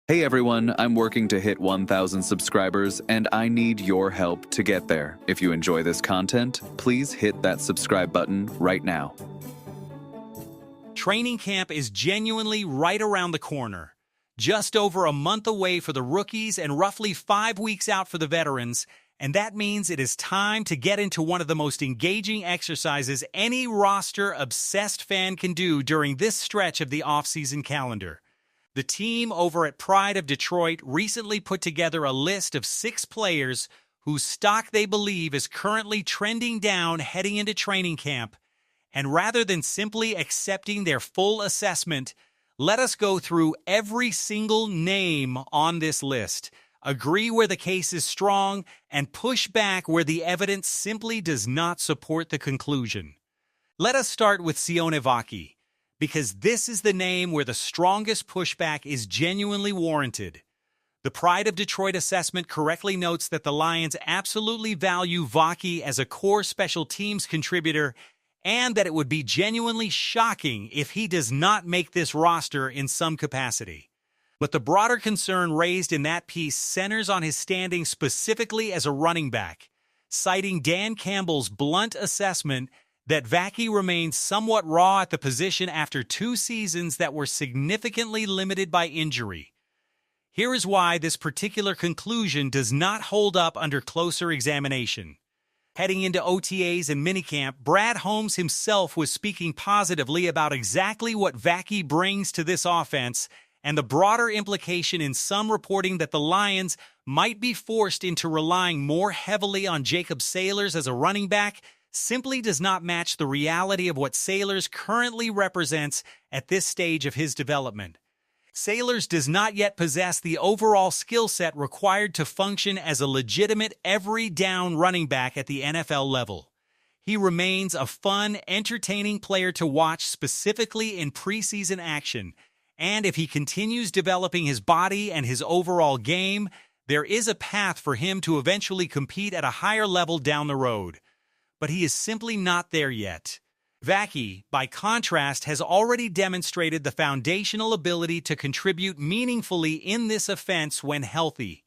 Hey everyone, I'm working to hit 1,000 subscribers and I need your help to get there. If you enjoy this content, please hit that subscribe button right now. Training camp is genuinely right around the corner. Just over a month away for the rookies and roughly 5 weeks out for the veterans, and that means it is time to get into one of the most engaging exercises any roster-obsessed fan can do during this stretch of the offseason calendar. The team over at Pride of Detroit recently put together a list of 6 players whose stock they believe is currently trending down heading into training camp. And rather than simply accepting their full assessment, let us go through every single name on this list, agree where the case is strong, and push back where the evidence simply does not support the conclusion. Let us start with Sion Vaky, because this is the name where the strongest pushback is genuinely warranted. The Pride of Detroit assessment correctly notes that the Lions absolutely value Vaky as a core special teams contributor and that it would be genuinely shocking if he does not make this roster in some capacity. But the broader concern raised in that piece centers on his standing specifically as a running back, citing Dan Campbell's blunt assessment that Vaky remains somewhat raw at the position after 2 seasons that were significantly limited by injury. Here is why this particular conclusion does not hold up under closer examination. Heading into OTAs and minicamp, Brad Holmes himself was speaking positively about exactly what Vaky brings to this offense and the broader implication in some reporting that the Lions might be forced into relying more heavily on Jacob Sailors as a running back simply does not match the reality of what Sailors currently represents at this stage of his development. Sailors does not yet possess the overall skill set required to function as a legitimate every-down running back at the NFL level. He remains a fun, entertaining player to watch specifically in preseason action, and if he continues developing his body and his overall game, there is a path for him to eventually compete at a higher level down the road. But he is simply not there yet. Vaky, by contrast, has already demonstrated the foundational ability to contribute meaningfully in this offense when healthy.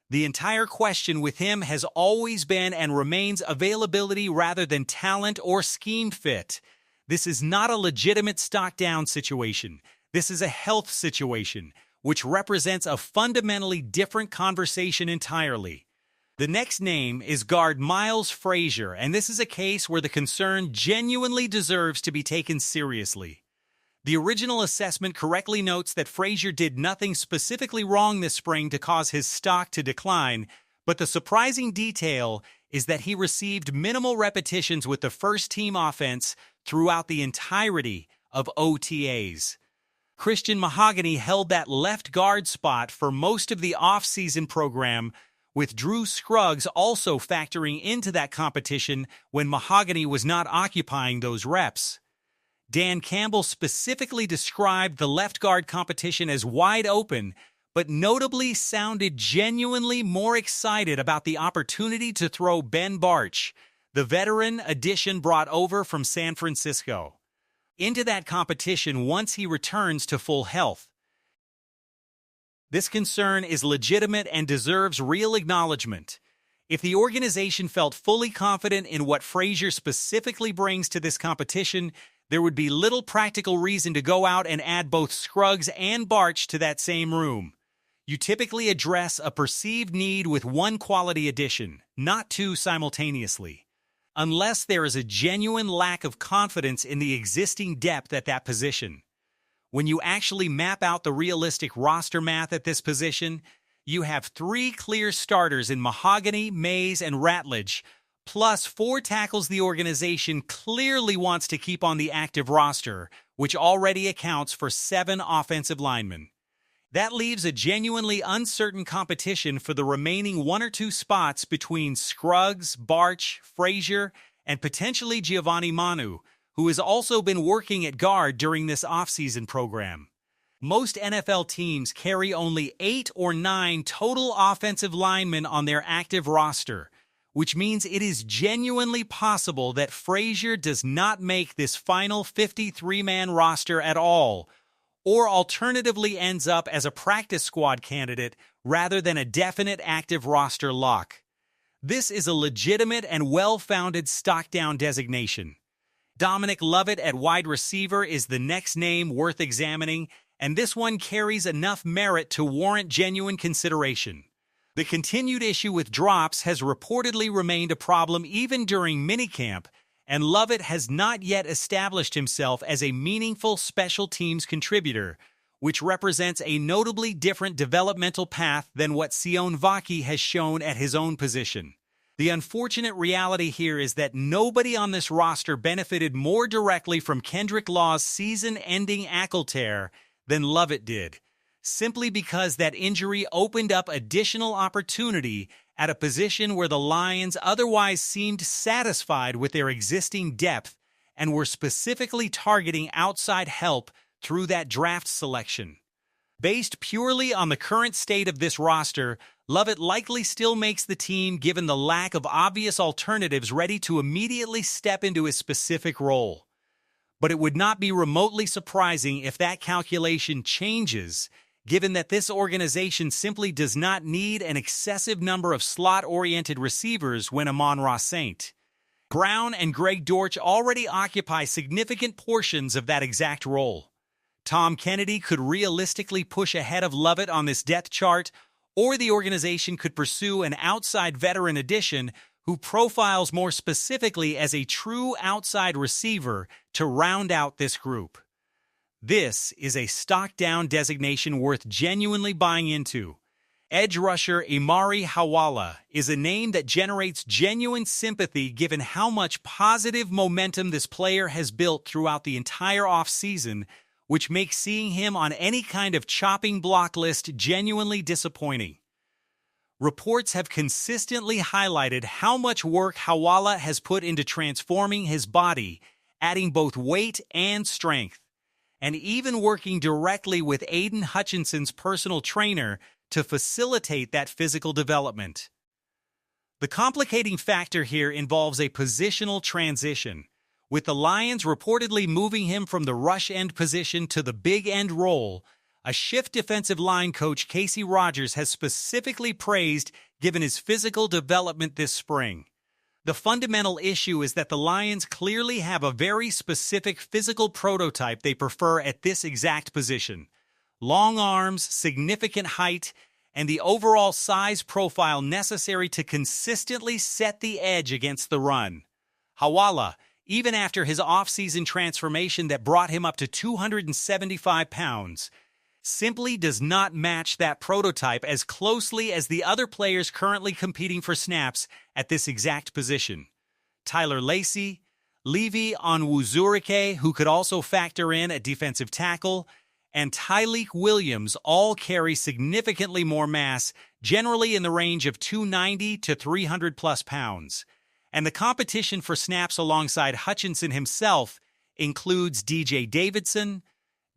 The entire question with him has always been and remains availability rather than talent or scheme fit. This is not a legitimate stock-down situation. This is a health situation, which represents a fundamentally different conversation entirely. The next name is guard Miles Frasier, and this is a case where the concern genuinely deserves to be taken seriously. The original assessment correctly notes that Frasier did nothing specifically wrong this spring to cause his stock to decline, but the surprising detail is that he received minimal repetitions with the first-team offense throughout the entirety of OTAs. Christian Mahogany held that left guard spot for most of the off-season program, with Drew Scruggs also factoring into that competition when Mahogany was not occupying those reps. Dan Campbell specifically described the left guard competition as wide open, but notably sounded genuinely more excited about the opportunity to throw Ben Bartch, the veteran addition brought over from San Francisco, into that competition once he returns to full health. This concern is legitimate and deserves real acknowledgement. If the organization felt fully confident in what Frasier specifically brings to this competition, there would be little practical reason to go out and add both Scruggs and Bartch to that same room. You typically address a perceived need with one quality addition, not 2 simultaneously, unless there is a genuine lack of confidence in the existing depth at that position. When you actually map out the realistic roster math at this position, you have 3 clear starters in Mahogany, Mays, and Ratledge, plus 4 tackles the organization clearly wants to keep on the active roster, which already accounts for 7 offensive linemen. That leaves a genuinely uncertain competition for the remaining 1 or 2 spots between Scruggs, Bartch, Frasier, and potentially Giovanni Manu, who has also been working at guard during this offseason program. Most NFL teams carry only 8 or 9 total offensive linemen on their active roster, which means it is genuinely possible that Frasier does not make this final 53-man roster at all, or alternatively ends up as a practice squad candidate rather than a definite active roster lock. This is a legitimate and well-founded stock-down designation. Dominic Lovett at wide receiver is the next name worth examining, and this one carries enough merit to warrant genuine consideration. The continued issue with drops has reportedly remained a problem even during minicamp, and Lovett has not yet established himself as a meaningful special teams contributor, which represents a notably different developmental path than what Sion Vaky has shown at his own position. The unfortunate reality here is that nobody on this roster benefited more directly from Kendrick Law's season-ending ankle tear than Lovett did, simply because that injury opened up additional opportunity at a position where the Lions otherwise seemed satisfied with their existing depth and were specifically targeting outside help through that draft selection. Based purely on the current state of this roster, Lovett likely still makes the team given the lack of obvious alternatives ready to immediately step into his specific role. But it would not be remotely surprising if that calculation changes, given that this organization simply does not need an excessive number of slot-oriented receivers when Amon-Ra St. Brown and Greg Dortch already occupy significant portions of that exact role. Tom Kennedy could realistically push ahead of Lovett on this depth chart, or the organization could pursue an outside veteran addition who profiles more specifically as a true outside receiver to round out this group. This is a stock-down designation worth genuinely buying into. Edge rusher Immari Hawala is a name that generates genuine sympathy given how much positive momentum this player has built throughout the entire offseason, which makes seeing him on any kind of chopping block list genuinely disappointing. Reports have consistently highlighted how much work Hawala has put into transforming his body, adding both weight and strength, and even working directly with Aiden Hutchinson's personal trainer to facilitate that physical development. The complicating factor here involves a positional transition, with the Lions reportedly moving him from the rush end position to the big end role. A shift defensive line coach Casey Rogers has specifically praised given his physical development this spring. The fundamental issue is that the Lions clearly have a very specific physical prototype they prefer at this exact position. Long arms, significant height, and the overall size profile necessary to consistently set the edge against the run. Hawala, even after his off-season transformation that brought him up to 275 pounds, simply does not match that prototype as closely as the other players currently competing for snaps at this exact position. Tyler Lacey, Levi Onwuzurike, who could also factor in at defensive tackle, and Tyleik Williams all carry significantly more mass, generally in the range of 290 to 300-plus pounds. And the competition for snaps alongside Hutchinson himself includes DJ Davidson,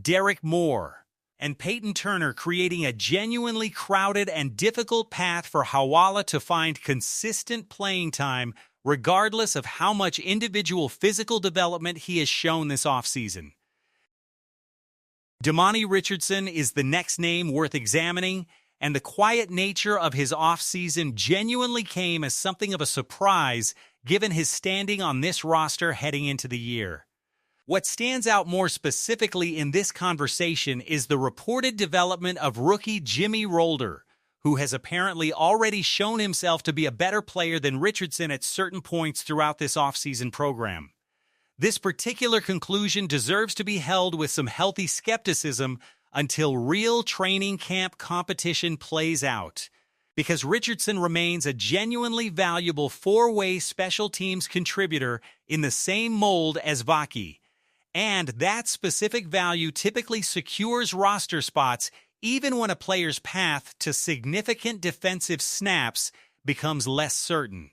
Derek Moore, and Peyton Turner, creating a genuinely crowded and difficult path for Hawala to find consistent playing time regardless of how much individual physical development he has shown this offseason. Demani Richardson is the next name worth examining, and the quiet nature of his offseason genuinely came as something of a surprise given his standing on this roster heading into the year. What stands out more specifically in this conversation is the reported development of rookie Jimmy Rolder, who has apparently already shown himself to be a better player than Richardson at certain points throughout this offseason program. This particular conclusion deserves to be held with some healthy skepticism until real training camp competition plays out, because Richardson remains a genuinely valuable four-way special teams contributor in the same mold as Vaky, and that specific value typically secures roster spots even when a player's path to significant defensive snaps becomes less certain.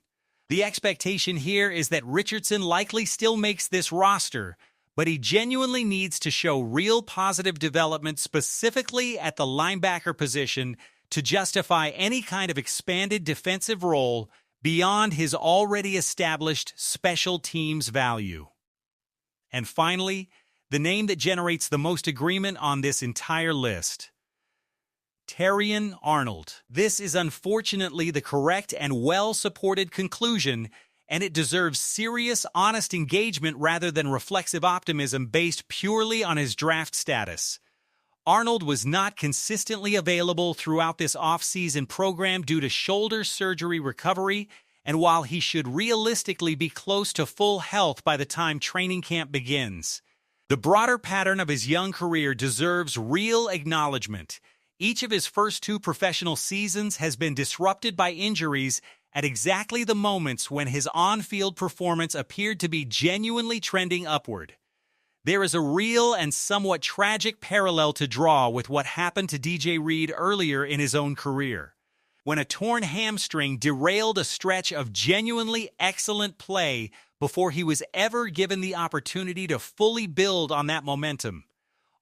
The expectation here is that Richardson likely still makes this roster, but he genuinely needs to show real positive development specifically at the linebacker position to justify any kind of expanded defensive role beyond his already established special teams value. And finally, the name that generates the most agreement on this entire list. Terrion Arnold. This is unfortunately the correct and well-supported conclusion, and it deserves serious, honest engagement rather than reflexive optimism based purely on his draft status. Arnold was not consistently available throughout this off-season program due to shoulder surgery recovery, and while he should realistically be close to full health by the time training camp begins, the broader pattern of his young career deserves real acknowledgement. Each of his first 2 professional seasons has been disrupted by injuries at exactly the moments when his on-field performance appeared to be genuinely trending upward. There is a real and somewhat tragic parallel to draw with what happened to DJ Reed earlier in his own career, when a torn hamstring derailed a stretch of genuinely excellent play before he was ever given the opportunity to fully build on that momentum.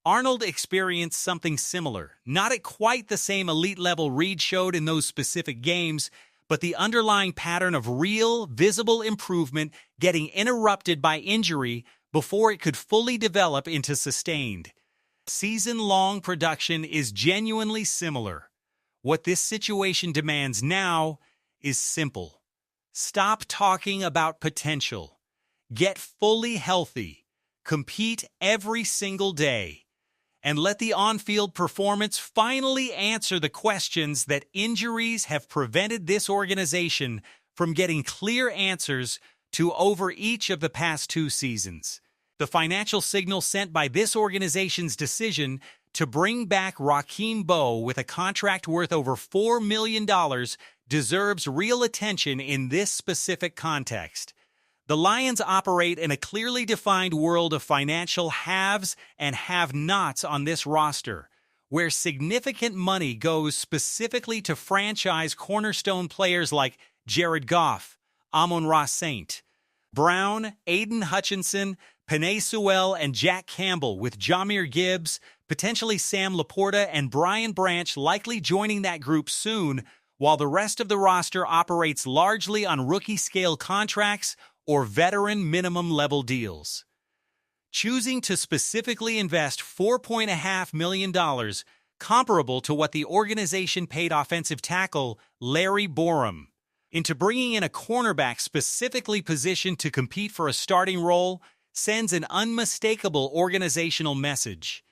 Arnold experienced something similar, not at quite the same elite level Reed showed in those specific games, but the underlying pattern of real, visible improvement getting interrupted by injury before it could fully develop into sustained. Season-long production is genuinely similar. What this situation demands now is simple. Stop talking about potential. Get fully healthy. Compete every single day. And let the on-field performance finally answer the questions that injuries have prevented this organization from getting clear answers to over each of the past 2 seasons. The financial signal sent by this organization's decision to bring back Raheem Bowe with a contract worth over $4 million deserves real attention in this specific context. The Lions operate in a clearly defined world of financial haves and have-nots on this roster, where significant money goes specifically to franchise cornerstone players like Jared Goff, Amon-Ra St. Brown, Aiden Hutchinson, Penei Sewell, and Jack Campbell, with Jahmyr Gibbs, potentially Sam Laporta, and Brian Branch likely joining that group soon, while the rest of the roster operates largely on rookie-scale contracts or veteran minimum-level deals. Choosing to specifically invest $4.5 million, comparable to what the organization paid offensive tackle Larry Borom, into bringing in a cornerback specifically positioned to compete for a starting role sends an unmistakable organizational message.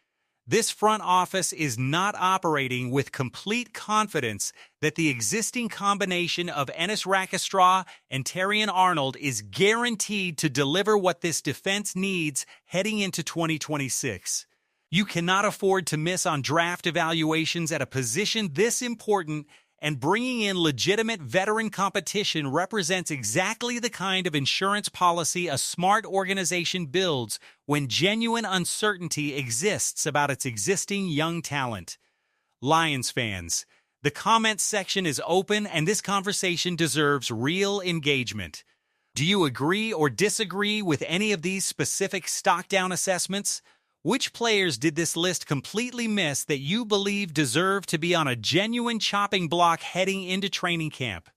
This front office is not operating with complete confidence that the existing combination of Ennis Rackstraw and Terrion Arnold is guaranteed to deliver what this defense needs heading into 2026. You cannot afford to miss on draft evaluations at a position this important, and bringing in legitimate veteran competition represents exactly the kind of insurance policy a smart organization builds when genuine uncertainty exists about its existing young talent. Lions fans, the comments section is open and this conversation deserves real engagement. Do you agree or disagree with any of these specific stock-down assessments? Which players did this list completely miss that you believe deserve to be on a genuine chopping block heading into training camp?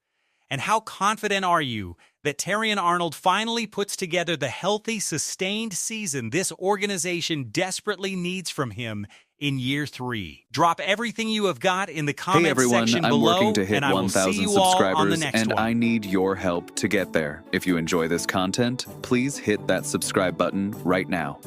And how confident are you that Terrion Arnold finally puts together the healthy, sustained season this organization desperately needs from him in year 3? Drop everything you have got in the comment Hey everyone, section I'm below, working to hit and I will see 1,000 you all on the subscribers, next and one. I need your help to get there. If you enjoy this content, please hit that subscribe button right now.